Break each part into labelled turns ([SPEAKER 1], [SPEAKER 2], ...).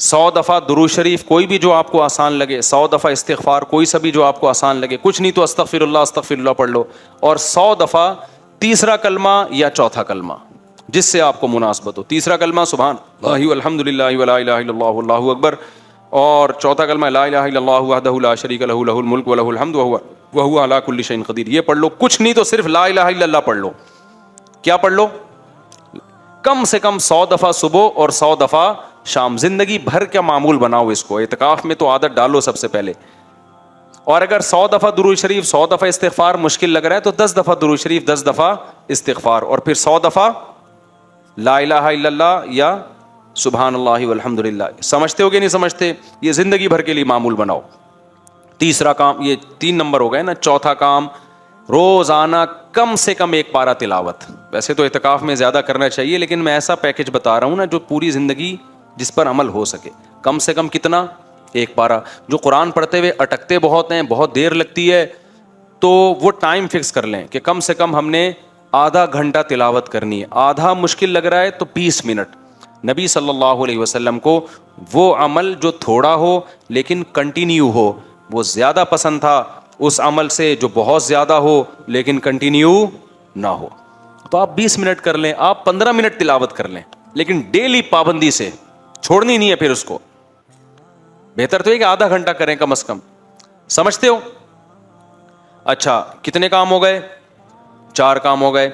[SPEAKER 1] 100 دفعہ درود شریف کوئی بھی جو آپ کو آسان لگے, 100 دفعہ استغفار کوئی سا بھی جو آپ کو آسان لگے, کچھ نہیں تو استغفر اللہ پڑھ لو, اور 100 دفعہ تیسرا کلمہ یا چوتھا کلمہ جس سے آپ کو مناسبت ہو. تیسرا کلمہ سبحان اللہ والحمد للہ ولا الہ الا اللہ واللہ اکبر, اور چوتھا کلمہ لا الہ الا اللہ وحدہ لا شریک لہ لہ الملک ولہ الحمد وہو علی کل شیء قدیر. یہ پڑھ لو, کچھ نہیں تو صرف لا الہ الا اللہ پڑھ لو. کیا پڑھ لو؟ کم سے کم 100 دفعہ صبح اور 100 دفعہ شام. زندگی بھر کا معمول بناؤ اس کو. اعتکاف میں تو عادت ڈالو سب سے پہلے. اور اگر 100 دفعہ درود شریف 100 دفعہ استغفار مشکل لگ رہا ہے تو 10 دفعہ درود شریف 10 دفعہ استغفار, اور پھر 100 دفعہ لا الہ الا اللہ یا سبحان اللہ والحمد للہ. سمجھتے ہو کہ نہیں سمجھتے؟ یہ زندگی بھر کے لیے معمول بناؤ. تیسرا کام, یہ 3 نمبر ہو گئے نا. چوتھا کام, روزانہ کم سے کم 1 پارہ تلاوت. ویسے تو اعتکاف میں زیادہ کرنا چاہیے, لیکن میں ایسا پیکج بتا رہا ہوں نا جو پوری زندگی جس پر عمل ہو سکے. کم سے کم کتنا؟ 1 پارہ. جو قرآن پڑھتے ہوئے اٹکتے بہت ہیں, بہت دیر لگتی ہے, تو وہ ٹائم فکس کر لیں کہ کم سے کم ہم نے آدھا گھنٹہ تلاوت کرنی ہے. آدھا مشکل لگ رہا ہے تو 20 منٹ. نبی صلی اللہ علیہ وسلم کو وہ عمل جو تھوڑا ہو لیکن کنٹینیو ہو وہ زیادہ پسند تھا اس عمل سے جو بہت زیادہ ہو لیکن کنٹینیو نہ ہو. تو آپ 20 منٹ کر لیں, آپ 15 منٹ تلاوت کر لیں, لیکن ڈیلی پابندی سے, چھوڑنی نہیں ہے پھر اس کو. بہتر تو ہے کہ آدھا گھنٹہ کریں کم از کم. سمجھتے ہو؟ اچھا, کتنے کام ہو گئے؟ 4 کام ہو گئے.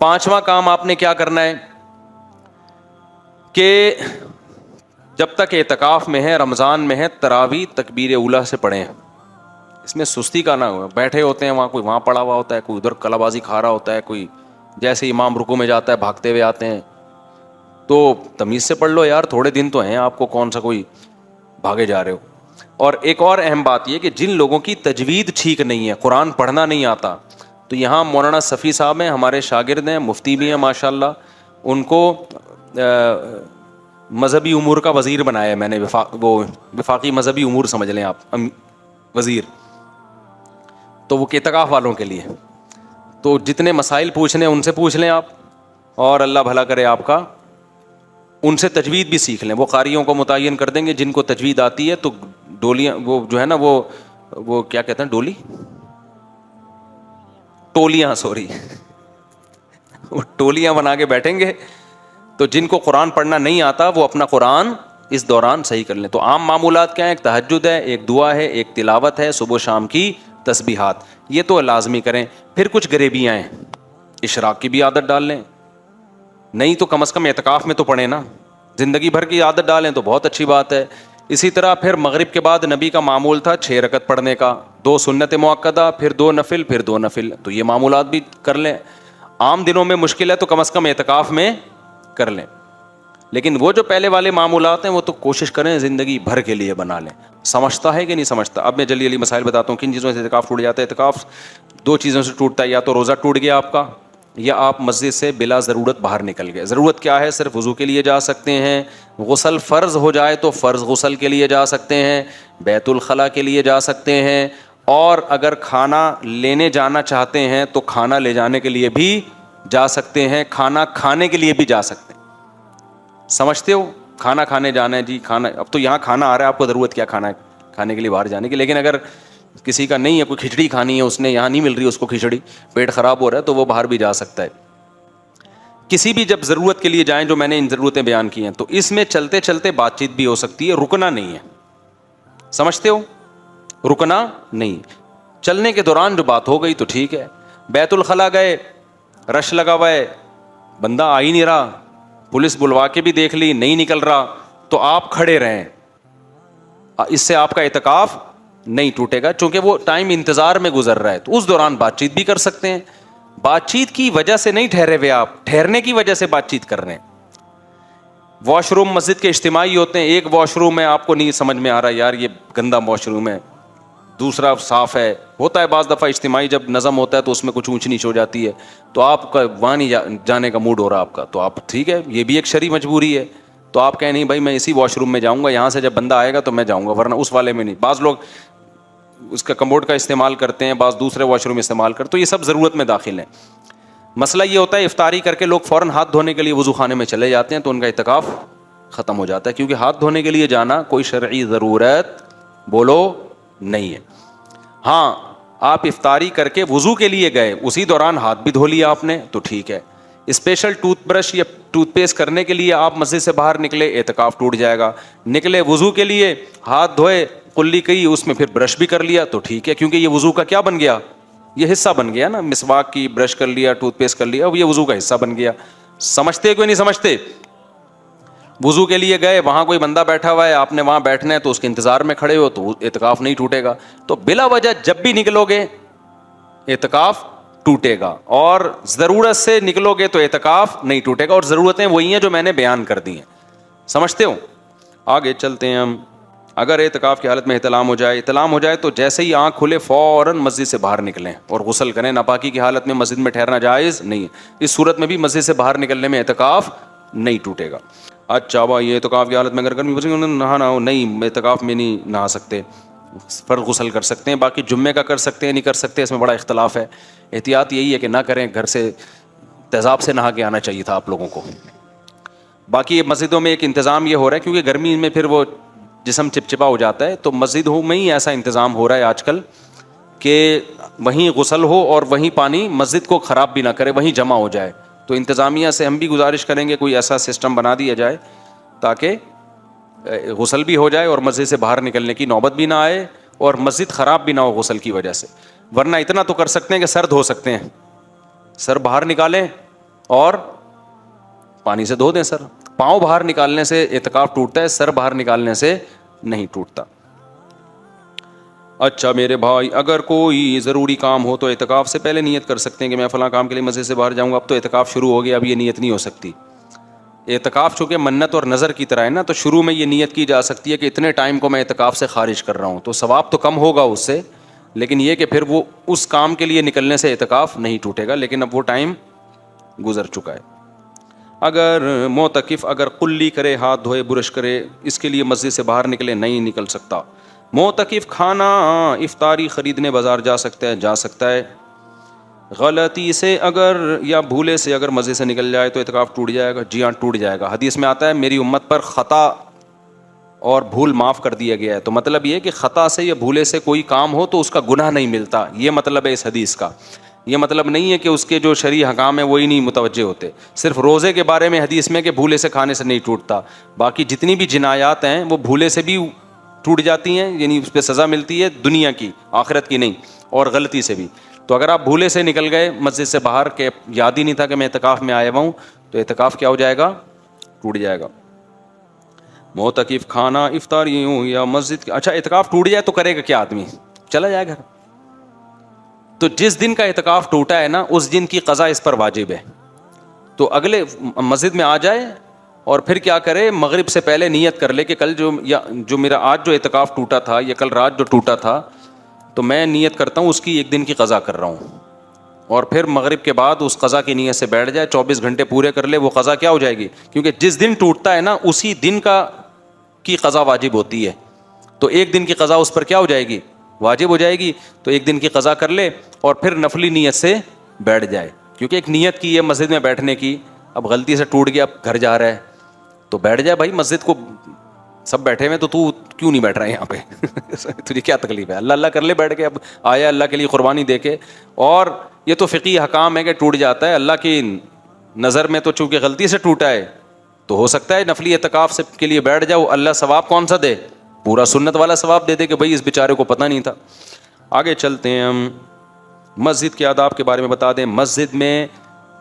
[SPEAKER 1] 5واں کام آپ نے کیا کرنا ہے کہ جب تک اعتکاف میں ہے, رمضان میں ہے, تراویح تکبیر اولیٰ سے پڑھیں. اس میں سستی کا نہ ہو. بیٹھے ہوتے ہیں وہاں, کوئی وہاں پڑا ہوا ہوتا ہے, کوئی ادھر کلا بازی کھا رہا ہوتا ہے, کوئی جیسے امام رکوع میں جاتا ہے بھاگتے ہوئے آتے ہیں. تو تمیز سے پڑھ لو یار, تھوڑے دن تو ہیں آپ کو, کون سا کوئی بھاگے جا رہے ہو. اور ایک اور اہم بات یہ کہ جن لوگوں کی تجوید ٹھیک نہیں ہے, قرآن پڑھنا نہیں آتا, تو یہاں مولانا صفی صاحب ہیں, ہمارے شاگرد ہیں, مفتی بھی ہیں ماشاءاللہ. ان کو مذہبی امور کا وزیر بنایا ہے میں نے, وہ وفاقی مذہبی امور سمجھ لیں آپ, وزیر. تو وہ اعتکاف والوں کے لیے. تو جتنے مسائل پوچھنے ان سے پوچھ لیں آپ, اور اللہ بھلا کرے آپ کا. ان سے تجوید بھی سیکھ لیں. وہ قاریوں کو متعین کر دیں گے جن کو تجوید آتی ہے. تو ڈولیاں, وہ جو ہے نا وہ کیا کہتے ہیں, ٹولیاں وہ ٹولیاں بنا کے بیٹھیں گے. تو جن کو قرآن پڑھنا نہیں آتا وہ اپنا قرآن اس دوران صحیح کر لیں. تو عام معمولات کیا ہیں؟ ایک تہجد ہے, ایک دعا ہے, ایک تلاوت ہے, صبح شام کی تسبیحات, یہ تو لازمی کریں. پھر کچھ غریبیاں ہیں, اشراق کی بھی عادت ڈال لیں. نہیں تو کم از کم اعتکاف میں تو پڑھیں نا. زندگی بھر کی عادت ڈالیں تو بہت اچھی بات ہے. اسی طرح پھر مغرب کے بعد نبی کا معمول تھا 6 رکعت پڑھنے کا, 2 سنت مؤکدہ, پھر 2 نفل, پھر 2 نفل. تو یہ معمولات بھی کر لیں. عام دنوں میں مشکل ہے تو کم از کم اعتکاف میں کر لیں. لیکن وہ جو پہلے والے معمولات ہیں وہ تو کوشش کریں زندگی بھر کے لیے بنا لیں. سمجھتا ہے کہ نہیں سمجھتا؟ اب میں جلدی مسائل بتاتا ہوں کن چیزوں سے اعتکاف ٹوٹ جاتا ہے. اعتکاف 2 چیزوں سے ٹوٹتا ہے, یا تو روزہ ٹوٹ گیا آپ کا, یا آپ مسجد سے بلا ضرورت باہر نکل گئے. ضرورت کیا ہے؟ صرف وضو کے لیے جا سکتے ہیں. غسل فرض ہو جائے تو فرض غسل کے لیے جا سکتے ہیں, بیت الخلاء کے لیے جا سکتے ہیں, اور اگر کھانا لینے جانا چاہتے ہیں تو کھانا لے جانے کے لیے بھی جا سکتے ہیں, کھانا کھانے کے لیے بھی جا سکتے ہیں. سمجھتے ہو؟ کھانا کھانے جانا ہے جی, کھانا, اب تو یہاں کھانا آ رہا ہے, آپ کو ضرورت کیا کھانا ہے کھانے کے لیے باہر جانے کی. لیکن اگر کسی کا نہیں ہے, کوئی کھچڑی کھانی ہے, اس نے یہاں نہیں مل رہی اس کو کھچڑی, پیٹ خراب ہو رہا ہے, تو وہ باہر بھی جا سکتا ہے. کسی بھی جب ضرورت کے لیے جائیں, جو میں نے ان ضرورتیں بیان کی ہیں, تو اس میں چلتے چلتے بات چیت بھی ہو سکتی ہے, رکنا نہیں ہے. سمجھتے ہو؟ رکنا نہیں. چلنے کے دوران جو بات ہو گئی تو ٹھیک ہے. بیت الخلاء گئے, رش لگا ہوا ہے, بندہ آ ہی نہیں رہا, پولیس بلوا کے بھی دیکھ لی, نہیں نکل رہا, تو آپ کھڑے رہیں. اس سے آپ کا اعتکاف نہیں ٹوٹے گا, چونکہ وہ ٹائم انتظار میں گزر رہا ہے. تو اس دوران بات چیت بھی کر سکتے ہیں. بات چیت کی وجہ سے نہیں ٹھہرے ہوئے, آپ ٹھہرنے کی وجہ سے بات چیت کر رہے ہیں. واش روم مسجد کے اجتماعی ہوتے ہیں, ایک واش روم میں آپ کو نہیں سمجھ میں آ رہا یار یہ گندا واش روم ہے, دوسرا صاف ہے. ہوتا ہے بعض دفعہ اجتماعی جب نظم ہوتا ہے تو اس میں کچھ اونچ نیچ ہو جاتی ہے, تو آپ کا وہاں نہیں جانے کا موڈ ہو رہا آپ کا, تو آپ ٹھیک ہے, یہ بھی ایک شرعی مجبوری ہے. تو آپ کہیں نہیں بھائی میں اسی واش روم میں جاؤں گا, یہاں سے جب بندہ آئے گا تو میں جاؤں گا, ورنہ اس والے میں نہیں. بعض لوگ اس کا کموڈ کا استعمال کرتے ہیں, بعض دوسرے واش روم استعمال کرتے, تو یہ سب ضرورت میں داخل ہیں. مسئلہ یہ ہوتا ہے افطاری کر کے لوگ فوراً ہاتھ دھونے کے لیے وضو خانے میں چلے جاتے ہیں, تو ان کا اعتکاف ختم ہو جاتا ہے, کیونکہ ہاتھ دھونے کے لیے جانا کوئی شرعی ضرورت بولو نہیں ہے. ہاں آپ افطاری کر کے وضو کے لیے گئے, اسی دوران ہاتھ بھی دھو لیا آپ نے تو ٹھیک ہے. اسپیشل ٹوتھ برش یا ٹوتھ پیسٹ کرنے کے لیے آپ مسجد سے باہر نکلے, اعتکاف ٹوٹ جائے گا. نکلے وضو کے لیے, ہاتھ دھوئے, کلی کی, اس میں پھر برش بھی کر لیا تو ٹھیک ہے, کیونکہ یہ وضو کا کیا بن گیا, یہ حصہ بن گیا نا. مسواک کی برش کر لیا, ٹوتھ پیسٹ کر لیا, اب یہ وضو کا حصہ بن گیا. سمجھتے کوئی نہیں سمجھتے؟ وضو کے لیے گئے, وہاں کوئی بندہ بیٹھا ہوا ہے, آپ نے وہاں بیٹھنا ہے تو اس کے انتظار میں کھڑے ہو تو اعتکاف نہیں ٹوٹے گا. تو بلا وجہ جب بھی نکلو گے اعتکاف ٹوٹے گا, اور ضرورت سے نکلو گے تو اعتکاف نہیں ٹوٹے گا. اور ضرورتیں وہی ہیں جو میں نے بیان کر دی ہیں, سمجھتے ہو؟ آگے چلتے ہیں ہم. اگر اعتکاف کی حالت میں احتلام ہو جائے تو جیسے ہی آنکھ کھلے فوراً مسجد سے باہر نکلیں اور غسل کریں. ناپاکی کی حالت میں مسجد میں ٹھہرنا جائز نہیں ہے. اس صورت میں بھی مسجد سے باہر نکلنے میں اعتکاف نہیں ٹوٹے گا. اچھا بھائی, اعتکاف کی حالت میں اگر گرمی نہانا ہو, نہیں, اعتکاف میں نہیں نہا سکتے, فرض غسل کر سکتے ہیں. باقی جمعے کا کر سکتے ہیں, نہیں کر سکتے, اس میں بڑا اختلاف ہے. احتیاط یہی ہے کہ نہ کریں, گھر سے تیزاب سے نہا کے آنا چاہیے تھا آپ لوگوں کو. باقی یہ مسجدوں میں ایک انتظام یہ ہو رہا ہے, کیونکہ گرمی میں پھر وہ جسم چپچپا ہو جاتا ہے, تو مسجدوں میں ہی ایسا انتظام ہو رہا ہے آج کل کہ وہیں غسل ہو اور وہیں پانی مسجد کو خراب بھی نہ کرے, وہیں جمع ہو جائے. تو انتظامیہ سے ہم بھی گزارش کریں گے کوئی ایسا سسٹم بنا دیا جائے تاکہ غسل بھی ہو جائے اور مسجد سے باہر نکلنے کی نوبت بھی نہ آئے اور مسجد خراب بھی نہ ہو غسل کی وجہ سے. ورنہ اتنا تو کر سکتے ہیں کہ سر دھو سکتے ہیں, سر باہر نکالیں اور پانی سے دھو دیں سر. پاؤں باہر نکالنے سے اعتکاف ٹوٹتا ہے, سر باہر نکالنے سے نہیں ٹوٹتا. اچھا میرے بھائی, اگر کوئی ضروری کام ہو تو اعتکاف سے پہلے نیت کر سکتے ہیں کہ میں فلاں کام کے لیے مسجد سے باہر جاؤں گا. اب تو اعتکاف شروع ہو گیا, اب یہ نیت نہیں ہو سکتی. اعتکاف چونکہ منت اور نظر کی طرح ہے نا, تو شروع میں یہ نیت کی جا سکتی ہے کہ اتنے ٹائم کو میں اعتکاف سے خارج کر رہا ہوں, تو ثواب تو کم ہوگا اس سے, لیکن یہ کہ پھر وہ اس کام کے لیے نکلنے سے اعتکاف نہیں ٹوٹے گا, لیکن اب وہ ٹائم گزر چکا ہے. اگر معتکف اگر قلی کرے, ہاتھ دھوئے, برش کرے, اس کے لیے مسجد سے باہر نکلے, نہیں نکل سکتا. معتکف کھانا افطاری خریدنے بازار جا سکتا ہے. غلطی سے اگر یا بھولے سے اگر مسجد سے نکل جائے تو اعتکاف ٹوٹ جائے گا. جی ہاں ٹوٹ جائے گا. حدیث میں آتا ہے میری امت پر خطا اور بھول معاف کر دیا گیا ہے. تو مطلب یہ کہ خطا سے یا بھولے سے کوئی کام ہو تو اس کا گناہ نہیں ملتا, یہ مطلب ہے اس حدیث کا. یہ مطلب نہیں ہے کہ اس کے جو شرعی حکام ہیں وہی نہیں متوجہ ہوتے. صرف روزے کے بارے میں حدیث میں کہ بھولے سے کھانے سے نہیں ٹوٹتا, باقی جتنی بھی جنایات ہیں وہ بھولے سے بھی ٹوٹ جاتی ہیں, یعنی اس پہ سزا ملتی ہے دنیا کی, آخرت کی نہیں, اور غلطی سے بھی. تو اگر آپ بھولے سے نکل گئے مسجد سے باہر کے یاد ہی نہیں تھا کہ میں اعتکاف میں آیا ہوا ہوں, تو اعتکاف کیا ہو جائے گا, ٹوٹ جائے گا. معتکف کھانا افطاری ہوں یا مسجد. اچھا اعتکاف ٹوٹ جائے تو کرے گا کیا آدمی, چلا جائے گھر. تو جس دن کا اعتکاف ٹوٹا ہے نا اس دن کی قضا اس پر واجب ہے. تو اگلے مسجد میں آ جائے اور پھر کیا کرے, مغرب سے پہلے نیت کر لے کہ کل جو میرا آج جو اعتکاف ٹوٹا تھا یا کل رات جو ٹوٹا تھا, تو میں نیت کرتا ہوں اس کی ایک دن کی قضا کر رہا ہوں. اور پھر مغرب کے بعد اس قضا کی نیت سے بیٹھ جائے, 24 گھنٹے پورے کر لے, وہ قضا کیا ہو جائے گی, کیونکہ جس دن ٹوٹتا ہے نا اسی دن کی قضا واجب ہوتی ہے. تو ایک دن کی قضا اس پر کیا ہو جائے گی, واجب ہو جائے گی. تو ایک دن کی قضا کر لے اور پھر نفلی نیت سے بیٹھ جائے, کیونکہ ایک نیت کی ہے مسجد میں بیٹھنے کی. اب غلطی سے ٹوٹ گیا, اب گھر جا رہا ہے تو بیٹھ جائے بھائی, مسجد کو سب بیٹھے ہوئے, تو کیوں نہیں بیٹھ رہا ہے یہاں پہ, تجھے کیا تکلیف ہے, اللہ اللہ کر لے بیٹھ کے. اب آیا اللہ کے لیے قربانی دے کے, اور یہ تو فقہی حکام ہے کہ ٹوٹ جاتا ہے, اللہ کی نظر میں تو چونکہ غلطی سے ٹوٹا ہے تو ہو سکتا ہے نفلی اعتکاف سے کے لیے بیٹھ جاؤ, اللہ ثواب کون سا دے, پورا سنت والا ثواب دے دے کہ بھائی اس بیچارے کو پتہ نہیں تھا. آگے چلتے ہیں ہم. مسجد کے آداب کے بارے میں بتا دیں. مسجد میں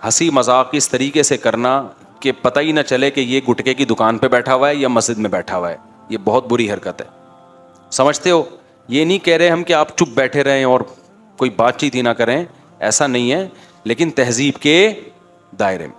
[SPEAKER 1] ہنسی مذاق اس طریقے سے کرنا کہ پتہ ہی نہ چلے کہ یہ گٹکے کی دکان پہ بیٹھا ہوا ہے یا مسجد میں بیٹھا ہوا ہے, یہ بہت بری حرکت ہے. سمجھتے ہو, یہ نہیں کہہ رہے ہم کہ آپ چپ بیٹھے رہیں اور کوئی بات چیت ہی نہ کریں, ایسا نہیں ہے, لیکن تہذیب کے دائرے میں.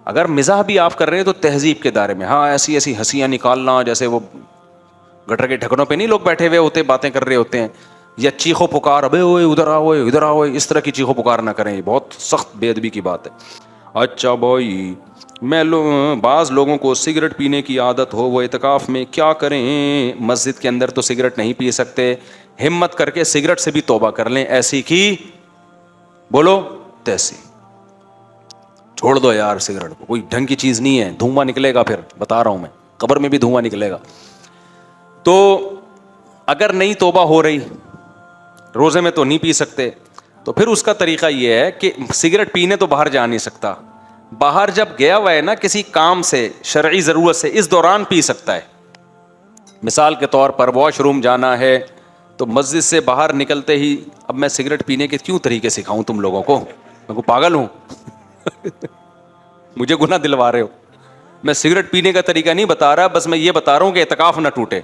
[SPEAKER 1] اگر مزاح بھی آپ کر رہے ہیں تو تہذیب کے دائرے میں. ہاں ایسی ایسی ہنسیاں نکالنا جیسے وہ گٹر کے ڈھکنوں پہ نہیں لوگ بیٹھے ہوئے ہوتے باتیں کر رہے ہوتے ہیں, یا چیخو پکار, ابے اوئے ادھر آؤ, ادھر آؤ, اس طرح کی چیخو پکار نہ کریں, یہ بہت سخت بے ادبی کی بات ہے. اچھا بھائی, بعض لوگوں کو سگریٹ پینے کی عادت ہو, وہ اعتکاف میں کیا کریں؟ مسجد کے اندر تو سگریٹ نہیں پی سکتے, ہمت کر کے سگریٹ سے بھی توبہ کر لیں, ایسی کی بولو تیسی, چھوڑ دو یار سگریٹ کو, کوئی ڈھنگ کی چیز نہیں ہے, دھواں نکلے گا پھر, بتا رہا ہوں میں. قبر میں بھی دھواں نکلے گا. تو اگر نہیں توبہ ہو رہی, روزے میں تو نہیں پی سکتے, تو پھر اس کا طریقہ یہ ہے کہ سگریٹ پینے تو باہر جا نہیں سکتا, باہر جب گیا ہوا ہے نا کسی کام سے, شرعی ضرورت سے, اس دوران پی سکتا ہے. مثال کے طور پر واش روم جانا ہے تو مسجد سے باہر نکلتے ہی, اب میں سگریٹ پینے کے کیوں طریقے سکھاؤں تم لوگوں کو, میں کو پاگل ہوں مجھے گناہ دلوا رہے ہو. میں سگریٹ پینے کا طریقہ نہیں بتا رہا, بس میں یہ بتا رہا ہوں کہ اعتکاف نہ ٹوٹے.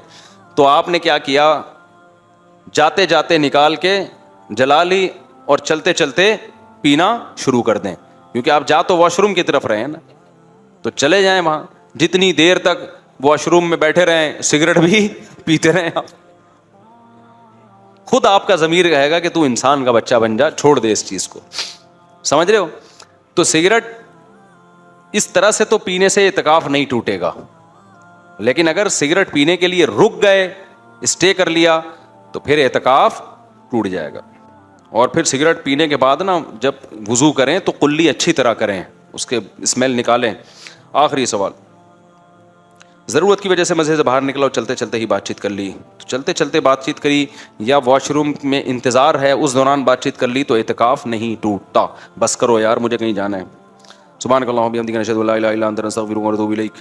[SPEAKER 1] تو آپ نے کیا کیا, جاتے جاتے نکال کے جلا لی اور چلتے چلتے پینا شروع کر دیں, کیونکہ آپ جا تو واش روم کی طرف رہے ہیں نا, تو چلے جائیں وہاں, جتنی دیر تک واش روم میں بیٹھے رہیں سگریٹ بھی پیتے رہیں آپ. خود آپ کا ضمیر کہے گا کہ تو انسان کا بچہ بن جا, چھوڑ دے اس چیز کو. سمجھ رہے ہو؟ تو سگریٹ اس طرح سے تو پینے سے اعتکاف نہیں ٹوٹے گا, لیکن اگر سگریٹ پینے کے لیے رک گئے, اسٹے کر لیا, تو پھر اعتکاف ٹوٹ جائے گا. اور پھر سگریٹ پینے کے بعد نا جب وضو کریں تو قلی اچھی طرح کریں, اس کے اسمیل نکالیں. آخری سوال, ضرورت کی وجہ سے مسجد سے باہر نکلا اور چلتے چلتے ہی بات چیت کر لی, تو چلتے چلتے بات چیت کری یا واش روم میں انتظار ہے اس دوران بات چیت کر لی, تو اعتکاف نہیں ٹوٹتا. بس کرو یار, مجھے کہیں جانا ہے. سبحانک اللہم و بحمدک، نشہد ان لا الہ الا انت، نستغفرک ونتوب الیک.